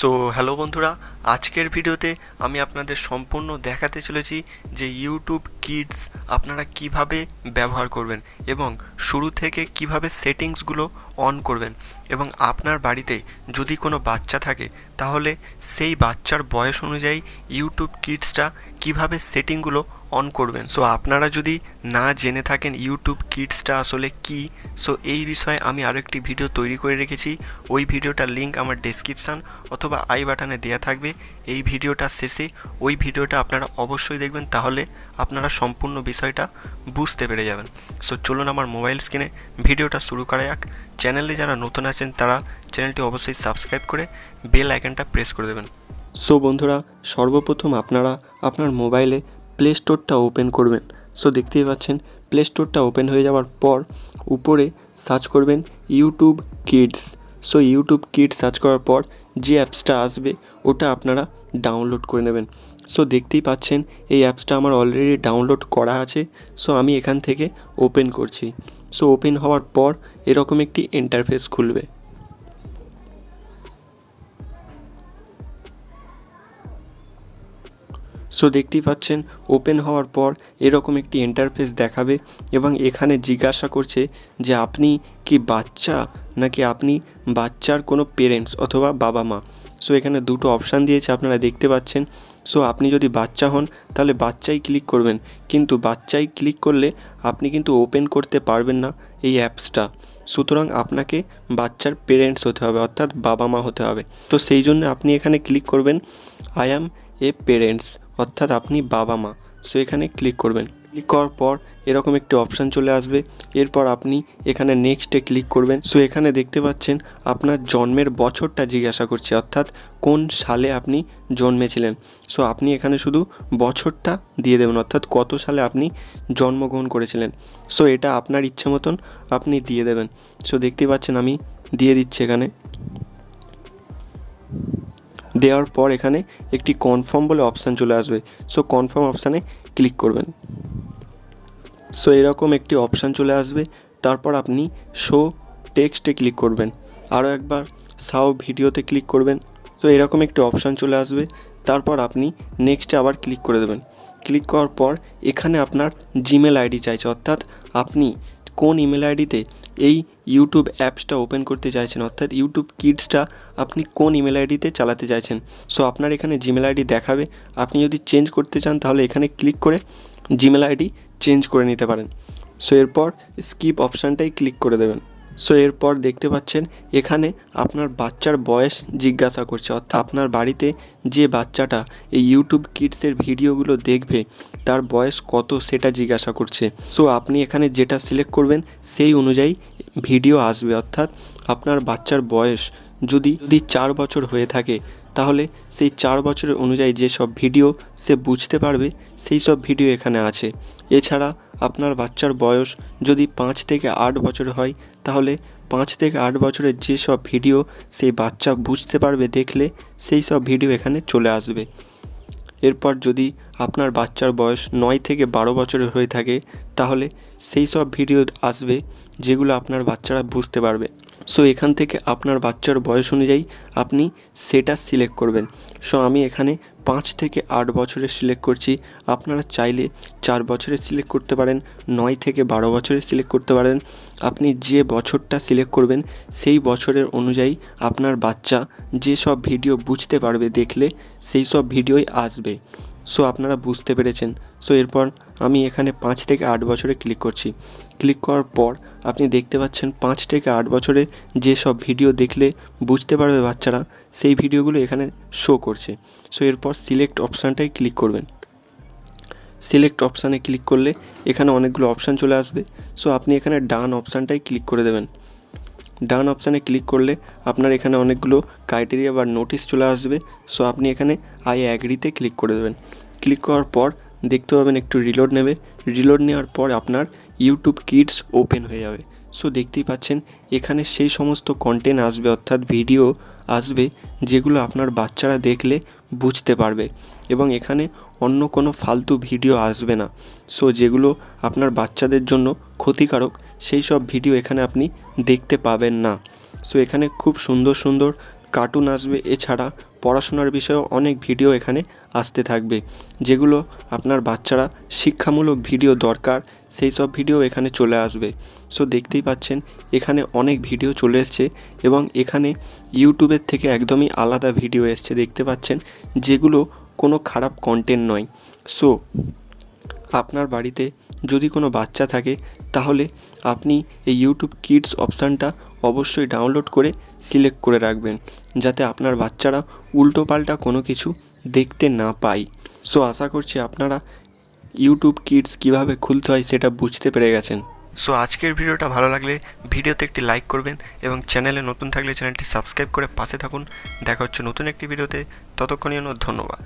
So hello বন্ধুরা, আজকের ভিডিওতে আমি আপনাদের সম্পূর্ণ দেখাতে চলেছি যে ইউটিউব কিডস আপনারা কিভাবে ব্যবহার করবেন এবং শুরু থেকে কিভাবে সেটিংসগুলো অন করবেন এবং আপনার বাড়িতে যদি কোনো বাচ্চা থাকে তাহলে সেই বাচ্চার বয়স অনুযায়ী ইউটিউব কিডসটা কিভাবে সেটিংগুলো অন করবেন। সো আপনারা যদি না জেনে থাকেন ইউটিউব কিডসটা আসলে কি, সো এই বিষয়ে আমি আরেকটি ভিডিও তৈরি করে রেখেছি। ওই ভিডিওটার লিঙ্ক আমার ডেসক্রিপশান অথবা আই বাটনে দেওয়া থাকবে। এই ভিডিওটার শেষে ওই ভিডিওটা আপনারা অবশ্যই দেখবেন, তাহলে আপনারা সম্পূর্ণ বিষয়টা বুঝতে পেরে যাবেন। সো চলুন আমার মোবাইল স্ক্রিনে ভিডিওটা শুরু করা যাক। চ্যানেলে যারা নতুন আছেন তারা চ্যানেলটি অবশ্যই সাবস্ক্রাইব করে বেল আইকনটা প্রেস করে দেবেন। সো বন্ধুরা, সর্বপ্রথম আপনারা আপনার মোবাইলে প্লে স্টোরটা ওপেন করবেন। সো দেখতেই পাচ্ছেন প্লে স্টোরটা ওপেন হয়ে যাওয়ার পর উপরে সার্চ করবেন YouTube Kids. So YouTube Kids search করার পর যে অ্যাপসটা আসবে ওটা আপনারা ডাউনলোড করে নেবেন। সো দেখতেই পাচ্ছেন এই অ্যাপসটা আমার অলরেডি ডাউনলোড করা আছে। সো আমি এখান থেকে ওপেন করছি। সো ওপেন হওয়ার পর এরকম একটি ইন্টারফেস খুলবে। সো দেখতেই পাচ্ছেন ওপেন হওয়ার পর এরকম একটি ইন্টারফেস দেখাবে এবং এখানে জিজ্ঞাসা করছে যে আপনি কি বাচ্চা নাকি আপনি বাচ্চার কোনো পেরেন্টস অথবা বাবা মা। সো এখানে দুটো অপশান দিয়েছে আপনারা দেখতে পাচ্ছেন। সো আপনি যদি বাচ্চা হন তাহলে বাচ্চাই ক্লিক করবেন, কিন্তু বাচ্চাই ক্লিক করলে আপনি কিন্তু ওপেন করতে পারবেন না এই অ্যাপসটা। সুতরাং আপনাকে বাচ্চার পেরেন্টস হতে হবে, অর্থাৎ বাবা মা হতে হবে। তো সেই জন্য আপনি এখানে ক্লিক করবেন আই অ্যাম এ পেরেন্টস, অর্থাৎ আপনি বাবা মা। সো এখানে ক্লিক করবেন। ক্লিক করার পর এরকম একটি অপশান চলে আসবে। এরপর আপনি এখানে নেক্সটে ক্লিক করবেন। সো এখানে দেখতে পাচ্ছেন আপনার জন্মের বছরটা জিজ্ঞাসা করছে, অর্থাৎ কোন সালে আপনি জন্মেছিলেন। সো আপনি এখানে শুধু বছরটা দিয়ে দেবেন, অর্থাৎ কত সালে আপনি জন্মগ্রহণ করেছিলেন। সো এটা আপনার ইচ্ছে মতন আপনি দিয়ে দেবেন। সো দেখতে পাচ্ছেন আমি দিয়ে দিচ্ছি এখানে। দেওয়ার পর এখানে একটি কনফার্ম বলে অপশান চলে আসবে। সো কনফার্ম অপশানে ক্লিক করবেন। সো এরকম একটি অপশান চলে আসবে। তারপর আপনি শো টেক্সটে ক্লিক করবেন। আরও একবার সাও ভিডিওতে ক্লিক করবেন। তো এরকম একটি অপশান চলে আসবে। তারপর আপনি নেক্সটে আবার ক্লিক করে দেবেন। ক্লিক করার পর এখানে আপনার জিমেল আইডি চাইছে, অর্থাৎ আপনি কোন ইমেল আইডিতে এই ইউটিউব অ্যাপসটা ওপেন করতে চাইছেন, অর্থাৎ ইউটিউব কিডসটা আপনি কোন ইমেল আইডিতে চালাতে চাইছেন। সো আপনার এখানে জিমেল আইডি দেখাবে। আপনি যদি চেঞ্জ করতে চান তাহলে এখানে ক্লিক করে জিমেল আইডি চেঞ্জ করে নিতে পারেন। সো এরপর স্কিপ অপশানটাই ক্লিক করে দেবেন। সো এরপর দেখতে পাচ্ছেন এখানে আপনার বাচ্চার বয়স জিজ্ঞাসা করছে, অর্থাৎ আপনার বাড়িতে যে বাচ্চাটা এই ইউটিউব কিডসের ভিডিওগুলো দেখবে তার বয়স কত সেটা জিজ্ঞাসা করছে। সো আপনি এখানে যেটা সিলেক্ট করবেন সেই অনুযায়ী ভিডিও আসবে, অর্থাৎ আপনার বাচ্চার বয়স যদি 4 বছর হয়ে থাকে তাহলে সেই 4 বছরের অনুযায়ী যেসব ভিডিও সে বুঝতে পারবে সেই সব ভিডিও এখানে আছে। এছাড়া আপনার বাচ্চার বয়স যদি 5 থেকে 8 বছর হয় তাহলে 5 থেকে 8 বছরের যেসব ভিডিও সেই বাচ্চা বুঝতে পারবে দেখলে সেই সব ভিডিও এখানে চলে আসবে। এরপর যদি আপনার বাচ্চার বয়স 9 থেকে 12 বছরের হয়ে থাকে তাহলে সেই সব ভিডিও আসবে যেগুলো আপনার বাচ্চারা বুঝতে পারবে। সো এখান থেকে আপনার বাচ্চার বয়স অনুযায়ী আপনি সেটা সিলেক্ট করবেন। সো আমি এখানে 5 থেকে 8 বছরের সিলেক্ট করছি। আপনারা চাইলে 4 বছরের সিলেক্ট করতে পারেন, 9 থেকে 12 বছরের সিলেক্ট করতে পারেন। আপনি যে বছরটা সিলেক্ট করবেন সেই বছরের অনুযায়ী আপনার বাচ্চা যে সব ভিডিও বুঝতে পারবে দেখলে সেই সব ভিডিওই আসবে। সো আপনারা বুঝতে পেরেছেন। সো এরপর আমি এখানে 5 থেকে 8 বছরে ক্লিক করছি। ক্লিক করার পর আপনি দেখতে পাচ্ছেন 5 থেকে 8 বছরের যে সব ভিডিও দেখলে বুঝতে পারবে বাচ্চারা সেই ভিডিওগুলো এখানে শো করছে। সো এরপর সিলেক্ট অপশানটাই ক্লিক করবেন। সিলেক্ট অপশানে ক্লিক করলে এখানে অনেকগুলো অপশান চলে আসবে। সো আপনি এখানে ডান অপশানটাই ক্লিক করে দেবেন। ডান অপশানে ক্লিক করলে আপনার এখানে অনেকগুলো ক্রাইটেরিয়া বা নোটিশ চলে আসবে। সো আপনি এখানে আই অ্যাগ্রিতে ক্লিক করে দেবেন। ক্লিক করার পর দেখতে পাবেন একটু রিলোড নেবে। রিলোড নেওয়ার পর আপনার ইউটিউব কিডস ওপেন হয়ে যাবে। সো দেখতেই পাচ্ছেন এখানে সেই সমস্ত কন্টেন্ট আসবে, অর্থাৎ ভিডিও আসবে যেগুলো আপনার বাচ্চারা দেখলে বুঝতে পারবে এবং এখানে অন্য কোনো ফালতু ভিডিও আসবে না। সো যেগুলো আপনার বাচ্চাদের জন্য ক্ষতিকারক সেই সব ভিডিও এখানে আপনি দেখতে পাবেন না। সো এখানে খুব সুন্দর সুন্দর কার্টুন আসবে, এছাড়া পড়াশোনার বিষয়েও অনেক ভিডিও এখানে আসতে থাকবে, যেগুলো আপনার বাচ্চারা শিক্ষামূলক ভিডিও দরকার সেই সব ভিডিও এখানে চলে আসবে। সো দেখতেই পাচ্ছেন এখানে অনেক ভিডিও চলে এসছে এবং এখানে ইউটিউবের থেকে একদমই আলাদা ভিডিও এসছে দেখতে পাচ্ছেন, যেগুলো কোনো খারাপ কন্টেন্ট নয়। সো আপনার বাড়িতে যদি কোনো বাচ্চা থাকে তাহলে আপনি এই ইউটিউব কিডস অপশানটা অবশ্যই ডাউনলোড করে সিলেক্ট করে রাখবেন, যাতে আপনার বাচ্চারা উল্টোপাল্টা কোনো কিছু দেখতে না পায়। সো আশা করছি আপনারা ইউটিউব কিডস কীভাবে খুলতে হয় সেটা বুঝতে পেরে গেছেন। সো আজকের ভিডিওটা ভালো লাগলে ভিডিওতে একটি লাইক করবেন এবং চ্যানেলে নতুন থাকলে চ্যানেলটি সাবস্ক্রাইব করে পাশে থাকুন। দেখা হচ্ছে নতুন একটি ভিডিওতে, ততক্ষণের জন্য ধন্যবাদ।